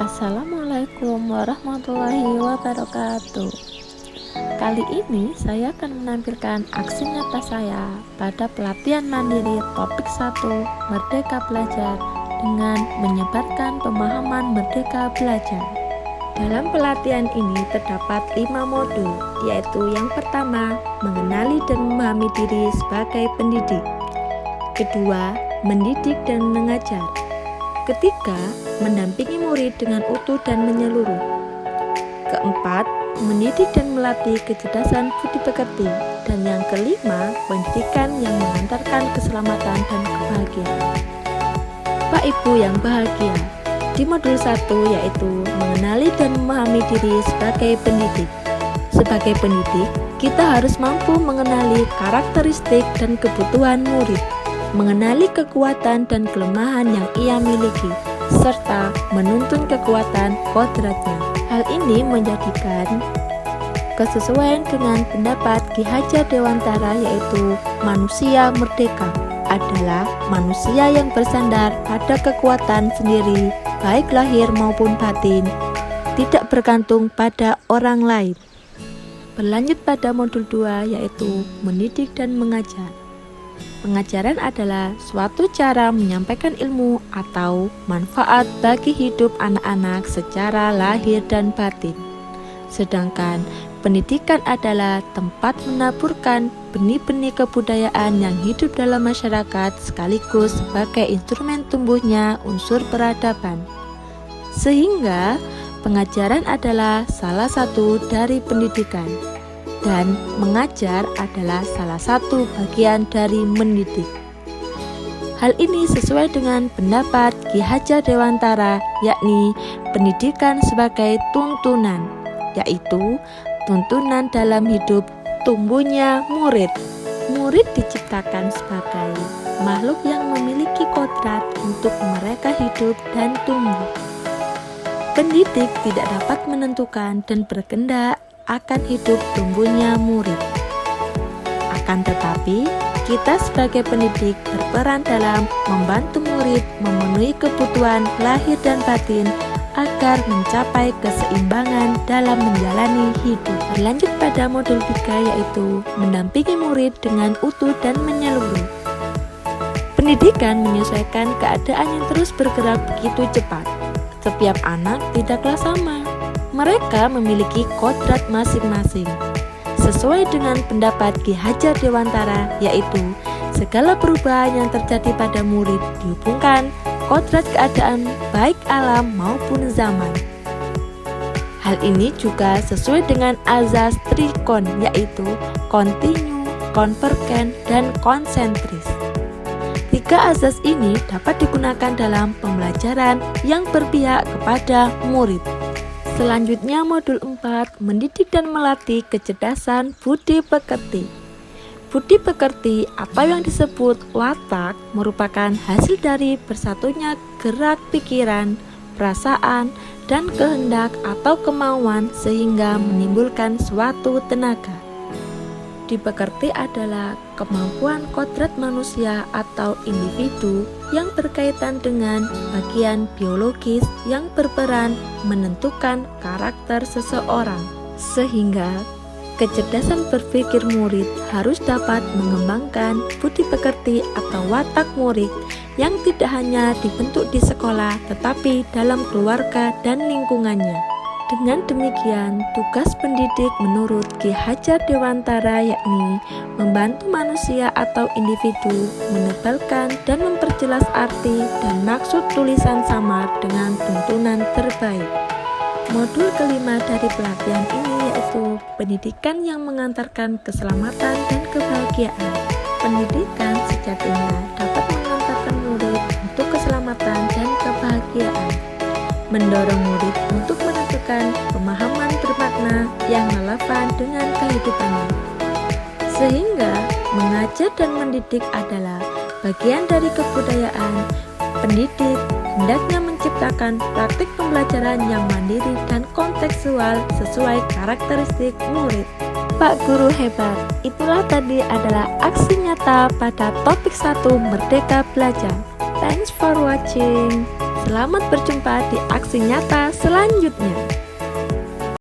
Assalamualaikum warahmatullahi wabarakatuh. Kali ini saya akan menampilkan aksi nyata saya pada pelatihan mandiri topik 1 Merdeka Belajar dengan menyebarkan pemahaman Merdeka Belajar. Dalam pelatihan ini terdapat 5 modul, yaitu yang pertama, mengenali dan memahami diri sebagai pendidik. Kedua, mendidik dan mengajar. Ketiga, mendampingi murid dengan utuh dan menyeluruh. Keempat, mendidik dan melatih kecerdasan budi pekerti. Dan yang kelima, pendidikan yang mengantarkan keselamatan dan kebahagiaan. Pak Ibu yang bahagia, di modul 1 yaitu mengenali dan memahami diri sebagai pendidik. Sebagai pendidik, kita harus mampu mengenali karakteristik dan kebutuhan murid, mengenali kekuatan dan kelemahan yang ia miliki, serta menuntun kekuatan kodratnya. Hal ini menjadikan kesesuaian dengan pendapat Ki Hajar Dewantara, yaitu manusia merdeka adalah manusia yang bersandar pada kekuatan sendiri, baik lahir maupun batin, tidak bergantung pada orang lain. Berlanjut pada modul 2 yaitu mendidik dan mengajar. Pengajaran adalah suatu cara menyampaikan ilmu atau manfaat bagi hidup anak-anak secara lahir dan batin. Sedangkan pendidikan adalah tempat menaburkan benih-benih kebudayaan yang hidup dalam masyarakat sekaligus sebagai instrumen tumbuhnya unsur peradaban. Sehingga pengajaran adalah salah satu dari pendidikan. Dan mengajar adalah salah satu bagian dari mendidik. Hal ini sesuai dengan pendapat Ki Hajar Dewantara, yakni pendidikan sebagai tuntunan, yaitu tuntunan dalam hidup tumbuhnya murid. Murid diciptakan sebagai makhluk yang memiliki kodrat untuk mereka hidup dan tumbuh. Pendidik tidak dapat menentukan dan berkehendak akan hidup tumbuhnya murid. Akan tetapi, kita sebagai pendidik berperan dalam membantu murid memenuhi kebutuhan lahir dan batin agar mencapai keseimbangan dalam menjalani hidup. Berlanjut pada modul 3 yaitu mendampingi murid dengan utuh dan menyeluruh. Pendidikan menyesuaikan keadaan yang terus bergerak begitu cepat. Setiap anak tidaklah sama. Mereka memiliki kodrat masing-masing. Sesuai dengan pendapat Ki Hajar Dewantara, yaitu segala perubahan yang terjadi pada murid dihubungkan kodrat keadaan baik alam maupun zaman. Hal ini juga sesuai dengan azas trikon, yaitu kontinu, konvergen, dan konsentris. 3 azas ini dapat digunakan dalam pembelajaran yang berpihak kepada murid. Selanjutnya modul 4, mendidik dan melatih kecerdasan budi pekerti. Budi pekerti atau yang disebut watak merupakan hasil dari bersatunya gerak pikiran, perasaan, dan kehendak atau kemauan sehingga menimbulkan suatu tenaga. Budi pekerti adalah kemampuan kodrat manusia atau individu yang berkaitan dengan bagian biologis yang berperan menentukan karakter seseorang. Sehingga kecerdasan berpikir murid harus dapat mengembangkan budi pekerti atau watak murid yang tidak hanya dibentuk di sekolah tetapi dalam keluarga dan lingkungannya. Dengan demikian, tugas pendidik menurut Ki Hajar Dewantara yakni membantu manusia atau individu menebalkan dan memperjelas arti dan maksud tulisan samar dengan tuntunan terbaik. Modul kelima dari pelatihan ini yaitu pendidikan yang mengantarkan keselamatan dan kebahagiaan. Pendidikan sejatinya dapat mengantarkan murid untuk keselamatan dan kebahagiaan, mendorong murid untuk menentukan pemahaman bermakna yang relevan dengan kehidupannya. Sehingga mengajar dan mendidik adalah bagian dari kebudayaan. Pendidik hendaknya menciptakan praktik pembelajaran yang mandiri dan kontekstual sesuai karakteristik murid. Pak Guru hebat, itulah tadi adalah aksi nyata pada topik 1 Merdeka Belajar. Thanks for watching. Selamat berjumpa di aksi nyata selanjutnya.